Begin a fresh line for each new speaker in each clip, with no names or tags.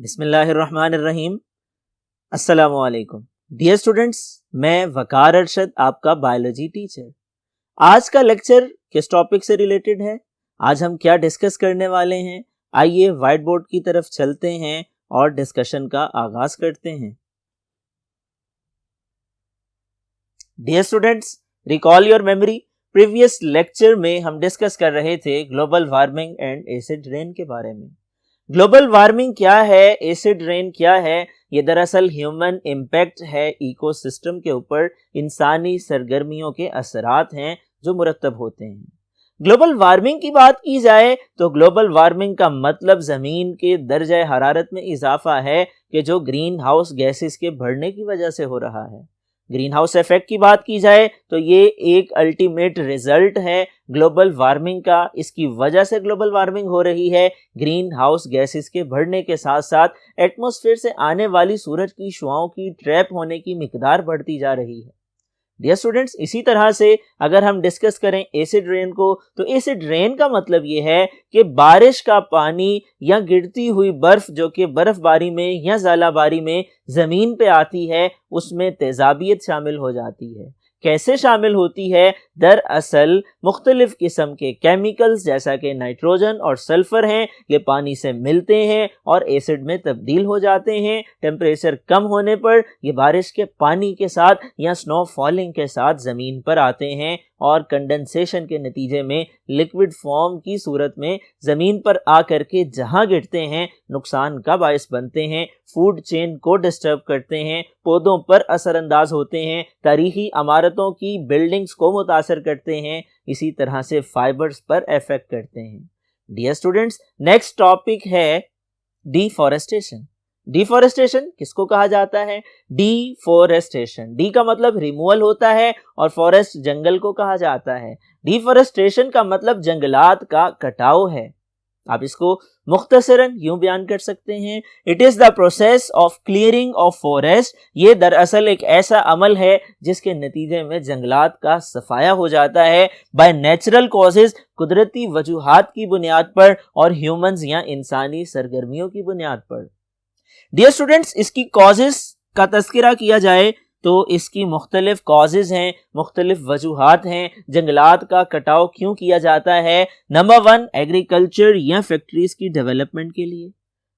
بسم اللہ الرحمن الرحیم۔ السلام علیکم ڈیئر اسٹوڈنٹس، میں وقار ارشد آپ کا بایولوجی ٹیچر۔ آج کا لیکچر کس ٹاپک سے ریلیٹڈ ہے، آج ہم کیا ڈسکس کرنے والے ہیں، آئیے وائٹ بورڈ کی طرف چلتے ہیں اور ڈسکشن کا آغاز کرتے ہیں۔ Dear students, recall your memory, previous lecture میں ہم ڈسکس کر رہے تھے global warming and acid rain کے بارے میں۔ گلوبل وارمنگ کیا ہے، ایسڈ رین کیا ہے؟ یہ دراصل ہیومن امپیکٹ ہے ایکو سسٹم کے اوپر، انسانی سرگرمیوں کے اثرات ہیں جو مرتب ہوتے ہیں۔ گلوبل وارمنگ کی بات کی جائے تو گلوبل وارمنگ کا مطلب زمین کے درجہ حرارت میں اضافہ ہے کہ جو گرین ہاؤس گیسز کے بڑھنے کی وجہ سے ہو رہا ہے۔ گرین ہاؤس ایفیکٹ کی بات کی جائے تو یہ ایک الٹیمیٹ ریزلٹ ہے گلوبل وارمنگ کا۔ اس کی وجہ سے گلوبل وارمنگ ہو رہی ہے، گرین ہاؤس گیسز کے بڑھنے کے ساتھ ساتھ ایٹماسفیئر سے آنے والی سورج کی شعاؤں کی ٹریپ ہونے کی مقدار بڑھتی جا رہی ہے۔ ڈیئر اسٹوڈنٹس، اسی طرح سے اگر ہم ڈسکس کریں ایسڈ رین کو تو ایسڈ رین کا مطلب یہ ہے کہ بارش کا پانی یا گرتی ہوئی برف جو کہ برف باری میں یا ژالہ باری میں زمین پہ آتی ہے، اس میں تیزابیت شامل ہو جاتی ہے۔ کیسے شامل ہوتی ہے؟ دراصل مختلف قسم کے کیمیکلز جیسا کہ نائٹروجن اور سلفر ہیں، یہ پانی سے ملتے ہیں اور ایسڈ میں تبدیل ہو جاتے ہیں۔ ٹیمپریچر کم ہونے پر یہ بارش کے پانی کے ساتھ یا سنو فالنگ کے ساتھ زمین پر آتے ہیں اور کنڈنسیشن کے نتیجے میں لکوڈ فارم کی صورت میں زمین پر آ کر کے جہاں گرتے ہیں نقصان کا باعث بنتے ہیں، فوڈ چین کو ڈسٹرب کرتے ہیں، پودوں پر اثر انداز ہوتے ہیں، تاریخی عمارتوں کی بلڈنگز کو متاثر کرتے ہیں، اسی طرح سے فائبرز پر ایفیکٹ کرتے ہیں۔ ڈیئر اسٹوڈنٹس، نیکسٹ ٹاپک ہے ڈیفارسٹیشن۔ ڈیفارسٹیشن کس کو کہا جاتا ہے؟ ڈی فورسٹیشن، ڈی کا مطلب ریموول ہوتا ہے اور فورسٹ جنگل کو کہا جاتا ہے۔ ڈیفارسٹیشن کا مطلب جنگلات کا کٹاؤ ہے۔ آپ اس کو مختصراً یوں بیان کر سکتے ہیں، it is the process of clearing of forest. یہ دراصل ایک ایسا عمل ہے جس کے نتیجے میں جنگلات کا صفایا ہو جاتا ہے بائی نیچرل کازز، قدرتی وجوہات کی بنیاد پر اور ہیومنز یا انسانی سرگرمیوں کی بنیاد پر۔ ڈیئر اسٹوڈنٹس، اس کی کازز کا تذکرہ کیا جائے تو اس کی مختلف کازز ہیں، مختلف وجوہات ہیں۔ جنگلات کا کٹاؤ کیوں کیا جاتا ہے؟ نمبر 1، ایگریکلچر یا فیکٹریز کی ڈیولپمنٹ کے لیے۔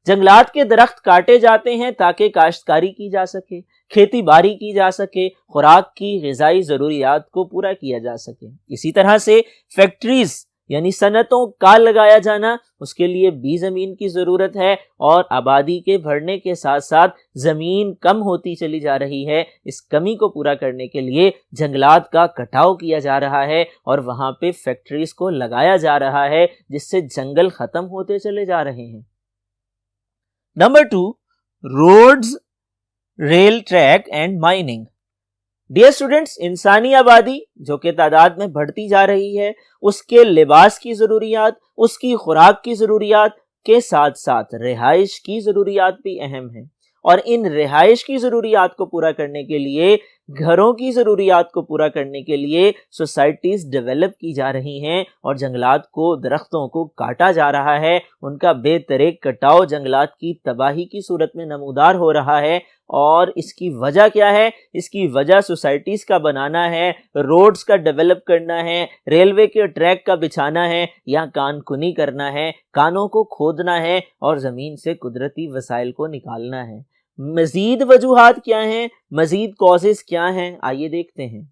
جنگلات کے درخت کاٹے جاتے ہیں تاکہ کاشتکاری کی جا سکے، کھیتی باڑی کی جا سکے، خوراک کی غذائی ضروریات کو پورا کیا جا سکے۔ اسی طرح سے فیکٹریز یعنی صنعتوں کا لگایا جانا، اس کے لیے بھی زمین کی ضرورت ہے اور آبادی کے بڑھنے کے ساتھ ساتھ زمین کم ہوتی چلی جا رہی ہے۔ اس کمی کو پورا کرنے کے لیے جنگلات کا کٹاؤ کیا جا رہا ہے اور وہاں پہ فیکٹریز کو لگایا جا رہا ہے جس سے جنگل ختم ہوتے چلے جا رہے ہیں۔ Number 2، roads, rail track and mining. Dear students, انسانی آبادی جو کہ تعداد میں بڑھتی جا رہی ہے، اس کے لباس کی ضروریات، اس کی خوراک کی ضروریات کے ساتھ ساتھ رہائش کی ضروریات بھی اہم ہیں، اور ان رہائش کی ضروریات کو پورا کرنے کے لیے، گھروں کی ضروریات کو پورا کرنے کے لیے سوسائٹیز ڈیولپ کی جا رہی ہیں اور جنگلات کو، درختوں کو کاٹا جا رہا ہے۔ ان کا بے طریق کٹاؤ جنگلات کی تباہی کی صورت میں نمودار ہو رہا ہے، اور اس کی وجہ کیا ہے؟ اس کی وجہ سوسائٹیز کا بنانا ہے، روڈز کا ڈیولپ کرنا ہے، ریلوے کے ٹریک کا بچھانا ہے یا کان کنی کرنا ہے، کانوں کو کھودنا ہے اور زمین سے قدرتی وسائل کو نکالنا ہے۔ مزید وجوہات کیا ہیں؟ مزید کازز کیا ہیں؟ آئیے دیکھتے ہیں۔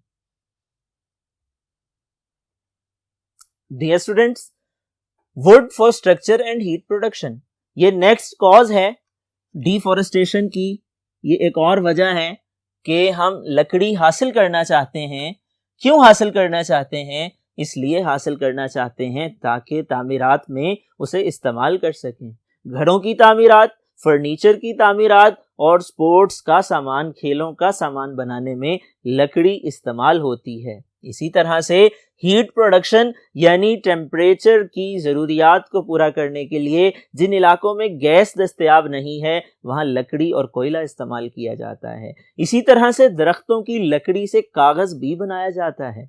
Dear students, wood for structure and heat production, یہ نیکسٹ کاز ہے ڈیفارسٹیشن کی۔ یہ ایک اور وجہ ہے کہ ہم لکڑی حاصل کرنا چاہتے ہیں۔ کیوں حاصل کرنا چاہتے ہیں؟ اس لیے حاصل کرنا چاہتے ہیں تاکہ تعمیرات میں اسے استعمال کر سکیں۔ گھروں کی تعمیرات، فرنیچر کی تعمیرات اور سپورٹس کا سامان، کھیلوں کا سامان بنانے میں لکڑی استعمال ہوتی ہے۔ اسی طرح سے ہیٹ پروڈکشن یعنی ٹیمپریچر کی ضروریات کو پورا کرنے کے لیے جن علاقوں میں گیس دستیاب نہیں ہے وہاں لکڑی اور کوئلہ استعمال کیا جاتا ہے۔ اسی طرح سے درختوں کی لکڑی سے کاغذ بھی بنایا جاتا ہے۔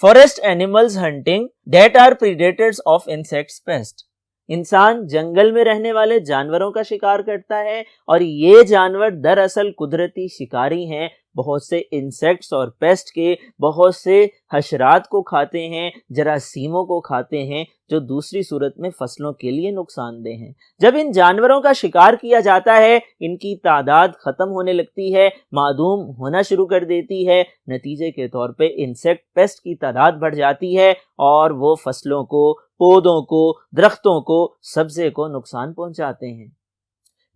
Forest animals hunting that are predators of insects pest, انسان جنگل میں رہنے والے جانوروں کا شکار کرتا ہے اور یہ جانور دراصل قدرتی شکاری ہیں، بہت سے انسیکٹس اور پیسٹ کے، بہت سے حشرات کو کھاتے ہیں، جراثیموں کو کھاتے ہیں، جو دوسری صورت میں فصلوں کے لیے نقصان دہ ہیں۔ جب ان جانوروں کا شکار کیا جاتا ہے، ان کی تعداد ختم ہونے لگتی ہے، معدوم ہونا شروع کر دیتی ہے۔ نتیجے کے طور پہ انسیکٹ پیسٹ کی تعداد بڑھ جاتی ہے اور وہ فصلوں کو، پودوں کو، درختوں کو، سبزے کو نقصان پہنچاتے ہیں۔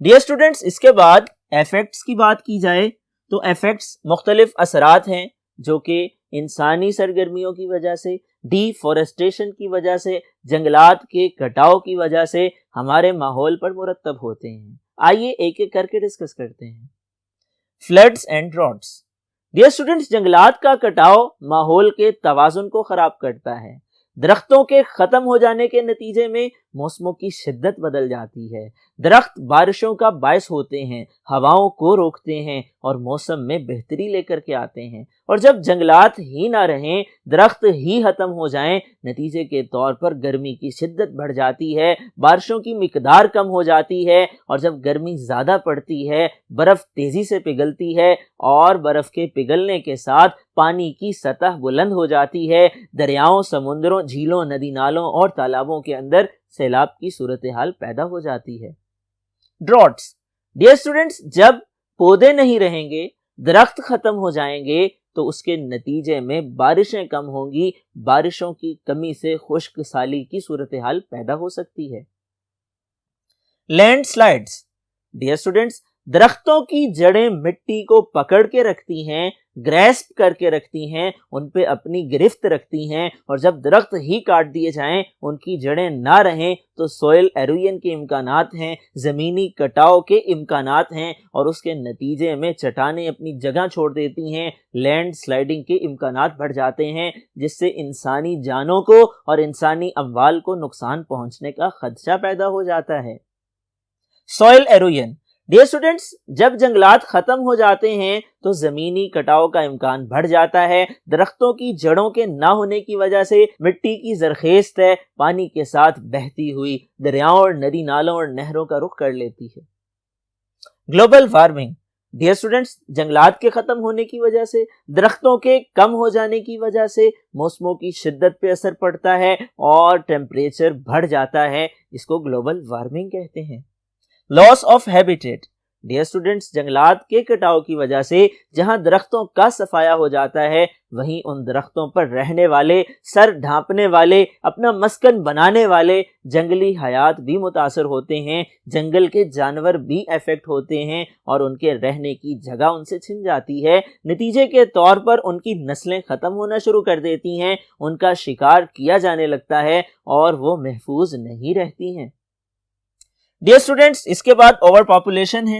ڈیئر اسٹوڈنٹس، اس کے بعد ایفیکٹس کی بات کی جائے تو ایفیکٹس مختلف اثرات ہیں جو کہ انسانی سرگرمیوں کی وجہ سے، ڈی فورسٹیشن کی وجہ سے، جنگلات کے کٹاؤ کی وجہ سے ہمارے ماحول پر مرتب ہوتے ہیں۔ آئیے ایک ایک کر کے ڈسکس کرتے ہیں۔ Floods and droughts. Dear students, جنگلات کا کٹاؤ ماحول کے توازن کو خراب کرتا ہے۔ درختوں کے ختم ہو جانے کے نتیجے میں موسموں کی شدت بدل جاتی ہے۔ درخت بارشوں کا باعث ہوتے ہیں، ہواؤں کو روکتے ہیں اور موسم میں بہتری لے کر کے آتے ہیں۔ اور جب جنگلات ہی نہ رہیں، درخت ہی ختم ہو جائیں، نتیجے کے طور پر گرمی کی شدت بڑھ جاتی ہے، بارشوں کی مقدار کم ہو جاتی ہے، اور جب گرمی زیادہ پڑتی ہے، برف تیزی سے پگھلتی ہے اور برف کے پگھلنے کے ساتھ پانی کی سطح بلند ہو جاتی ہے، دریاؤں، سمندروں، جھیلوں، ندی نالوں اور تالابوں کے اندر سیلاب کی صورتحال پیدا ہو جاتی ہے۔ ڈراٹس۔ ڈیئر اسٹوڈنٹس، جب پودے نہیں رہیں گے، درخت ختم ہو جائیں گے تو اس کے نتیجے میں بارشیں کم ہوں گی، بارشوں کی کمی سے خشک سالی کی صورتحال پیدا ہو سکتی ہے۔ Land slides. ڈیئر اسٹوڈنٹس، درختوں کی جڑیں مٹی کو پکڑ کے رکھتی ہیں، گریسپ کر کے رکھتی ہیں، ان پہ اپنی گرفت رکھتی ہیں، اور جب درخت ہی کاٹ دیے جائیں، ان کی جڑیں نہ رہیں تو سوئل ایروین کے امکانات ہیں، زمینی کٹاؤ کے امکانات ہیں، اور اس کے نتیجے میں چٹانیں اپنی جگہ چھوڑ دیتی ہیں، لینڈ سلائڈنگ کے امکانات بڑھ جاتے ہیں، جس سے انسانی جانوں کو اور انسانی اموال کو نقصان پہنچنے کا خدشہ پیدا ہو جاتا ہے۔ سوئل ایروین۔ ڈیئر اسٹوڈنٹس، جب جنگلات ختم ہو جاتے ہیں تو زمینی کٹاؤ کا امکان بڑھ جاتا ہے، درختوں کی جڑوں کے نہ ہونے کی وجہ سے مٹی کی زرخیز طے پانی کے ساتھ بہتی ہوئی دریاؤں اور ندی نالوں اور نہروں کا رخ کر لیتی ہے۔ Global warming. ڈیئر اسٹوڈنٹس، جنگلات کے ختم ہونے کی وجہ سے، درختوں کے کم ہو جانے کی وجہ سے موسموں کی شدت پہ اثر پڑتا ہے اور ٹیمپریچر بڑھ جاتا ہے، اس کو گلوبل وارمنگ کہتے ہیں۔ لاس آف ہیبیٹیٹ۔ ڈیئر اسٹوڈنٹس، جنگلات کے کٹاؤ کی وجہ سے جہاں درختوں کا صفایا ہو جاتا ہے، وہیں ان درختوں پر رہنے والے، سر ڈھانپنے والے، اپنا مسکن بنانے والے جنگلی حیات بھی متاثر ہوتے ہیں، جنگل کے جانور بھی افیکٹ ہوتے ہیں اور ان کے رہنے کی جگہ ان سے چھن جاتی ہے۔ نتیجے کے طور پر ان کی نسلیں ختم ہونا شروع کر دیتی ہیں، ان کا شکار کیا جانے لگتا ہے اور وہ محفوظ نہیں رہتی ہیں۔ ڈیئر اسٹوڈنٹس، اس کے بعد اوور پاپولیشن ہے۔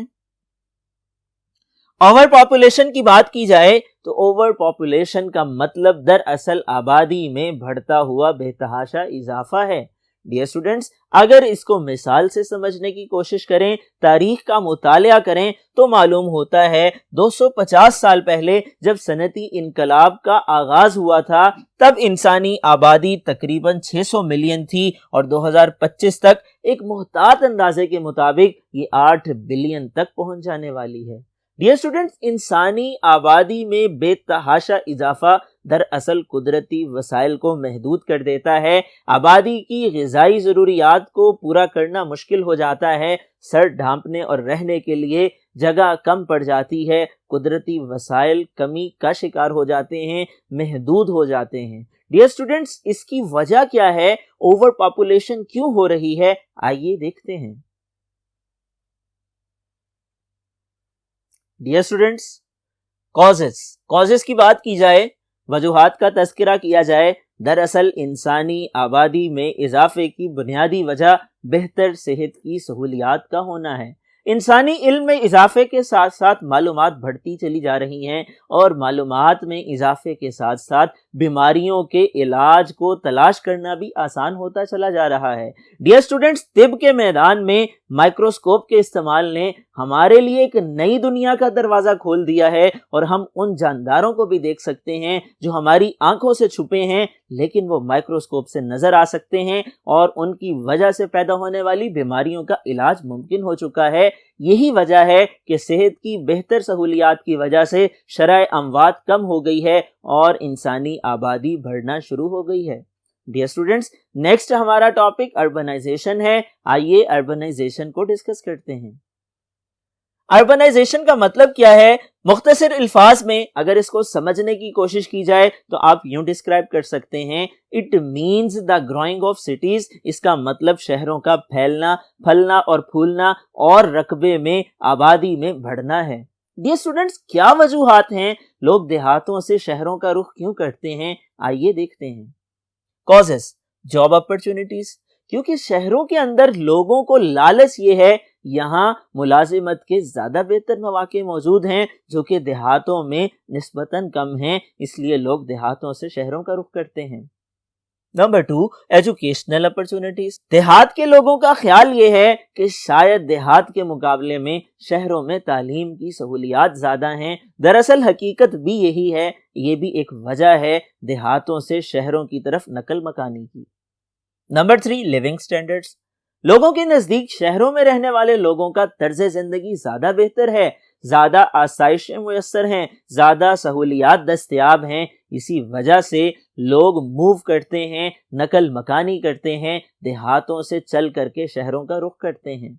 اوور پاپولیشن کی بات کی جائے تو اوور پاپولیشن کا مطلب دراصل آبادی میں بڑھتا ہوا بے تحاشا اضافہ ہے۔ ڈیئر اسٹوڈنٹس، اگر اس کو مثال سے سمجھنے کی کوشش کریں، تاریخ کا مطالعہ کریں تو معلوم ہوتا ہے 250 سال پہلے جب صنعتی انقلاب کا آغاز ہوا تھا، تب انسانی آبادی تقریباً 600 ملین تھی اور 2025 تک ایک محتاط اندازے کے مطابق یہ 8 بلین تک پہنچ جانے والی ہے۔ ڈیئر اسٹوڈنٹس، انسانی آبادی میں بے تحاشا اضافہ دراصل قدرتی وسائل کو محدود کر دیتا ہے، آبادی کی غذائی ضروریات کو پورا کرنا مشکل ہو جاتا ہے، سر ڈھانپنے اور رہنے کے لیے جگہ کم پڑ جاتی ہے، قدرتی وسائل کمی کا شکار ہو جاتے ہیں، محدود ہو جاتے ہیں۔ ڈیئر اسٹوڈنٹس، اس کی وجہ کیا ہے؟ اوور پاپولیشن کیوں ہو رہی ہے؟ آئیے دیکھتے ہیں۔ ڈیئر اسٹوڈنٹس، کازز کی بات کی جائے، وجوہات کا تذکرہ کیا جائے، دراصل انسانی آبادی میں اضافے کی بنیادی وجہ بہتر صحت کی سہولیات کا ہونا ہے۔ انسانی علم میں اضافے کے ساتھ ساتھ معلومات بڑھتی چلی جا رہی ہیں اور معلومات میں اضافے کے ساتھ ساتھ بیماریوں کے علاج کو تلاش کرنا بھی آسان ہوتا چلا جا رہا ہے۔ ڈیئر اسٹوڈنٹس، طب کے میدان میں مائکروسکوپ کے استعمال نے ہمارے لیے ایک نئی دنیا کا دروازہ کھول دیا ہے اور ہم ان جانداروں کو بھی دیکھ سکتے ہیں جو ہماری آنکھوں سے چھپے ہیں لیکن وہ مائکروسکوپ سے نظر آ سکتے ہیں اور ان کی وجہ سے پیدا ہونے والی بیماریوں کا علاج ممکن ہو چکا ہے۔ یہی وجہ ہے کہ صحت کی بہتر سہولیات کی وجہ سے شرح اموات کم ہو گئی ہے اور انسانی آبادی بڑھنا شروع ہو گئی ہے۔ ڈیئر اسٹوڈنٹس، نیکسٹ ہمارا ٹاپک اربنائزیشن ہے۔ آئیے اربنائزیشن کو ڈسکس کرتے ہیں۔ اربنائزیشن کا مطلب کیا ہے؟ مختصر الفاظ میں اگر اس کو سمجھنے کی کوشش کی جائے تو آپ یوں ڈسکرائب کر سکتے ہیں، it means the growing of cities. اس کا مطلب شہروں کا پھیلنا، پھلنا اور پھولنا اور رقبے میں، آبادی میں بڑھنا ہے۔ ڈیئر اسٹوڈنٹس، کیا وجوہات ہیں لوگ دیہاتوں سے شہروں کا رخ کیوں کرتے ہیں؟ آئیے دیکھتے ہیں۔ کازز: جاب اپرچونٹیز، کیونکہ شہروں کے اندر لوگوں کو لالچ یہ ہے یہاں ملازمت کے زیادہ بہتر مواقع موجود ہیں جو کہ دیہاتوں میں نسبتاً کم ہیں، اس لیے لوگ دیہاتوں سے شہروں کا رخ کرتے ہیں۔ Number 2، educational opportunities. دیہات کے لوگوں کا خیال یہ ہے کہ شاید دیہات کے مقابلے میں شہروں میں تعلیم کی سہولیات زیادہ ہیں۔ دراصل حقیقت بھی یہی ہے، یہ بھی ایک وجہ ہے دیہاتوں سے شہروں کی طرف نقل مکانی کی۔ Number 3، living standards. لوگوں کے نزدیک شہروں میں رہنے والے لوگوں کا طرز زندگی زیادہ بہتر ہے، زیادہ آسائشیں میسر ہیں، زیادہ سہولیات دستیاب ہیں، اسی وجہ سے لوگ موو کرتے ہیں، نقل مکانی کرتے ہیں، دیہاتوں سے چل کر کے شہروں کا رخ کرتے ہیں۔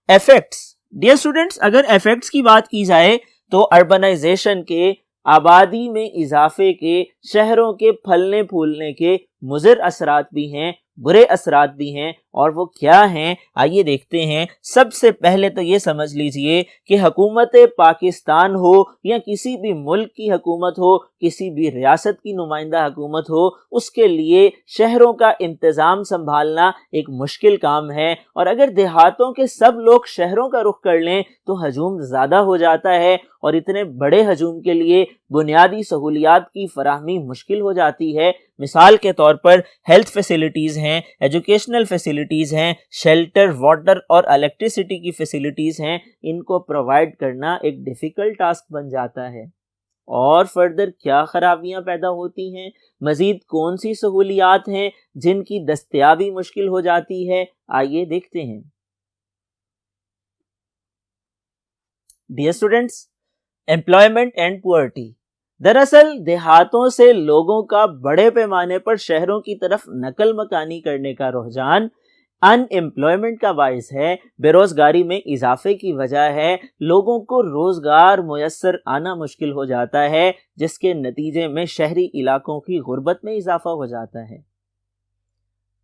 ایفیکٹس: ڈیئر اسٹوڈنٹس، اگر ایفیکٹس کی بات کی جائے تو اربنائزیشن کے، آبادی میں اضافے کے، شہروں کے پھلنے پھولنے کے مضر اثرات بھی ہیں، برے اثرات بھی ہیں، اور وہ کیا ہیں آئیے دیکھتے ہیں۔ سب سے پہلے تو یہ سمجھ لیجئے کہ حکومت پاکستان ہو یا کسی بھی ملک کی حکومت ہو، کسی بھی ریاست کی نمائندہ حکومت ہو، اس کے لیے شہروں کا انتظام سنبھالنا ایک مشکل کام ہے، اور اگر دیہاتوں کے سب لوگ شہروں کا رخ کر لیں تو ہجوم زیادہ ہو جاتا ہے، اور اتنے بڑے ہجوم کے لیے بنیادی سہولیات کی فراہمی مشکل ہو جاتی ہے۔ مثال کے طور پر ہیلتھ فیسلٹیز ہیں، ایجوکیشنل فیسلٹیز ہیں، شیلٹر، واٹر اور الیکٹریسٹی کی فیسلٹیز ہیں، ان کو پرووائڈ کرنا ایک ڈیفیکلٹ ٹاسک بن جاتا ہے۔ اور فردر کیا خرابیاں پیدا ہوتی ہیں؟ مزید کون سی سہولیات ہیں جن کی دستیابی مشکل ہو جاتی ہے؟ آئیے دیکھتے ہیں۔ Dear students, employment and پورٹی۔ دراصل دیہاتوں سے لوگوں کا بڑے پیمانے پر شہروں کی طرف نقل مکانی کرنے کا رجحان ان ایمپلائمنٹ کا باعث ہے، بے روزگاری میں اضافے کی وجہ ہے، لوگوں کو روزگار میسر آنا مشکل ہو جاتا ہے، جس کے نتیجے میں شہری علاقوں کی غربت میں اضافہ ہو جاتا ہے۔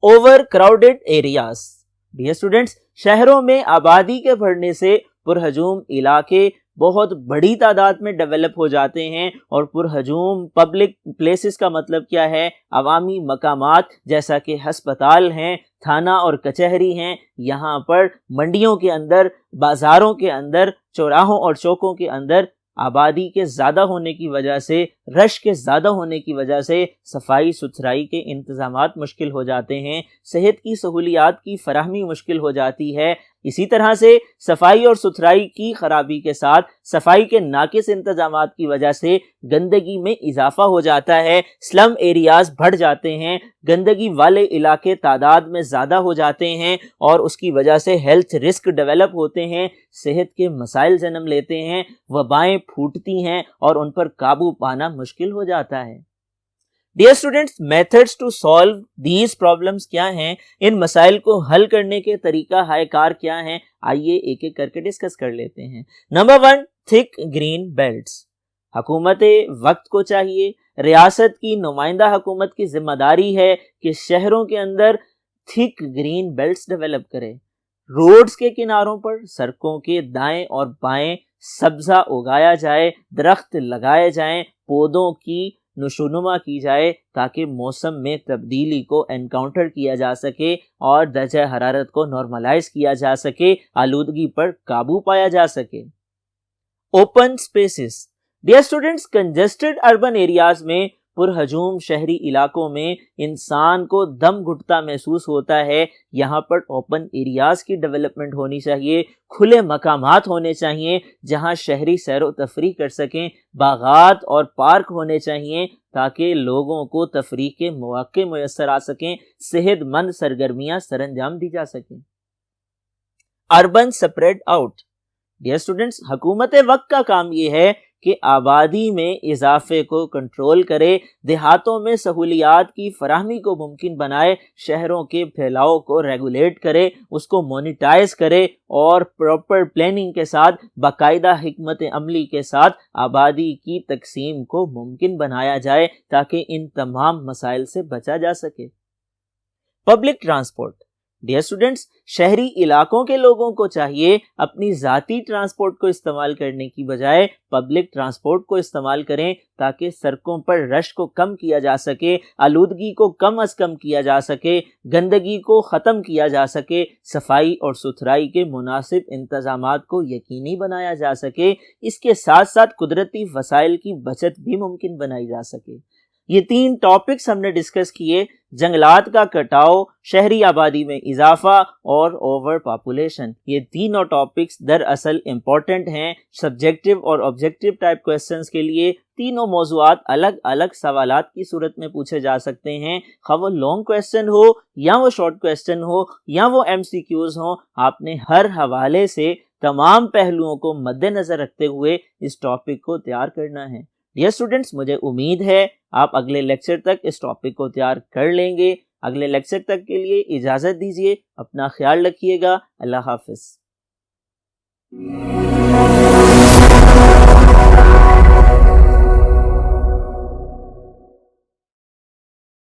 Over crowded areas. Dear students, شہروں میں آبادی کے بڑھنے سے پرہجوم علاقے بہت بڑی تعداد میں ڈیولپ ہو جاتے ہیں، اور پرہجوم پبلک پلیسز کا مطلب کیا ہے؟ عوامی مقامات جیسا کہ ہسپتال ہیں، تھانہ اور کچہری ہیں، یہاں پر منڈیوں کے اندر، بازاروں کے اندر، چوراہوں اور چوکوں کے اندر آبادی کے زیادہ ہونے کی وجہ سے، رش کے زیادہ ہونے کی وجہ سے صفائی ستھرائی کے انتظامات مشکل ہو جاتے ہیں، صحت کی سہولیات کی فراہمی مشکل ہو جاتی ہے۔ اسی طرح سے صفائی اور ستھرائی کی خرابی کے ساتھ صفائی کے ناقص انتظامات کی وجہ سے گندگی میں اضافہ ہو جاتا ہے، سلم ایریاز بڑھ جاتے ہیں، گندگی والے علاقے تعداد میں زیادہ ہو جاتے ہیں، اور اس کی وجہ سے ہیلتھ رسک ڈیولپ ہوتے ہیں، صحت کے مسائل جنم لیتے ہیں، وبائیں پھوٹتی ہیں اور ان پر قابو پانا مشکل ہو جاتا ہے۔ Dear students, methods to solve these problems کیا ہیں؟ ان مسائل کو حل کرنے کے طریقہ ہائے کار کیا ہیں؟ آئیے ایک ایک کر کے ڈسکس کر لیتے ہیں۔ نمبر 1، تھک گرین بیلٹس۔ حکومت وقت کو چاہیے، ریاست کی نمائندہ حکومت کی ذمہ داری ہے کہ شہروں کے اندر تھک گرین بیلٹس ڈیولپ کرے۔ روڈز کے کناروں پر، سڑکوں کے دائیں اور بائیں سبزہ اگایا جائے، درخت لگائے جائیں، پودوں کی نشوونما کی جائے تاکہ موسم میں تبدیلی کو انکاؤنٹر کیا جا سکے اور درجہ حرارت کو نارملائز کیا جا سکے، آلودگی پر قابو پایا جا سکے۔ Open spaces. Dear students, congested urban areas میں پرہجوم شہری علاقوں میں انسان کو دم گھٹتا محسوس ہوتا ہے، یہاں پر اوپن ایریاز کی ڈیولپمنٹ ہونی چاہیے، کھلے مقامات ہونے چاہیے جہاں شہری سیر و تفریح کر سکیں، باغات اور پارک ہونے چاہیے تاکہ لوگوں کو تفریح کے مواقع میسر آ سکیں، صحت مند سرگرمیاں سر انجام دی جا سکیں۔ Urban spread out. Dear students, حکومت وقت کا کام یہ ہے کہ آبادی میں اضافے کو کنٹرول کرے، دیہاتوں میں سہولیات کی فراہمی کو ممکن بنائے، شہروں کے پھیلاؤ کو ریگولیٹ کرے، اس کو مونیٹائز کرے اور پراپر پلاننگ کے ساتھ، باقاعدہ حکمت عملی کے ساتھ آبادی کی تقسیم کو ممکن بنایا جائے تاکہ ان تمام مسائل سے بچا جا سکے۔ Public transport. ڈیئر اسٹوڈنٹس، شہری علاقوں کے لوگوں کو چاہیے اپنی ذاتی ٹرانسپورٹ کو استعمال کرنے کی بجائے پبلک ٹرانسپورٹ کو استعمال کریں تاکہ سڑکوں پر رش کو کم کیا جا سکے، آلودگی کو کم از کم کیا جا سکے، گندگی کو ختم کیا جا سکے، صفائی اور ستھرائی کے مناسب انتظامات کو یقینی بنایا جا سکے، اس کے ساتھ ساتھ قدرتی وسائل کی بچت بھی ممکن بنائی جا سکے۔ یہ 3 ٹاپکس ہم نے ڈسکس کیے، جنگلات کا کٹاؤ، شہری آبادی میں اضافہ اور اوور پاپولیشن۔ یہ تینوں ٹاپکس دراصل امپورٹنٹ ہیں سبجیکٹو اور آبجیکٹو ٹائپ کویسچنز کے لیے۔ تینوں موضوعات الگ الگ سوالات کی صورت میں پوچھے جا سکتے ہیں، خواہ وہ لانگ کویسچن ہو یا وہ شارٹ کویسچن ہو یا وہ MCQs ہوں۔ آپ نے ہر حوالے سے تمام پہلوؤں کو مد نظر رکھتے ہوئے اس ٹاپک کو تیار کرنا ہے۔ ڈیئر اسٹوڈنٹس، مجھے امید ہے آپ اگلے لیکچر تک اس ٹاپک کو تیار کر لیں گے۔ اگلے لیکچر تک کے لیے اجازت دیجیے، اپنا خیال رکھیے گا، اللہ حافظ۔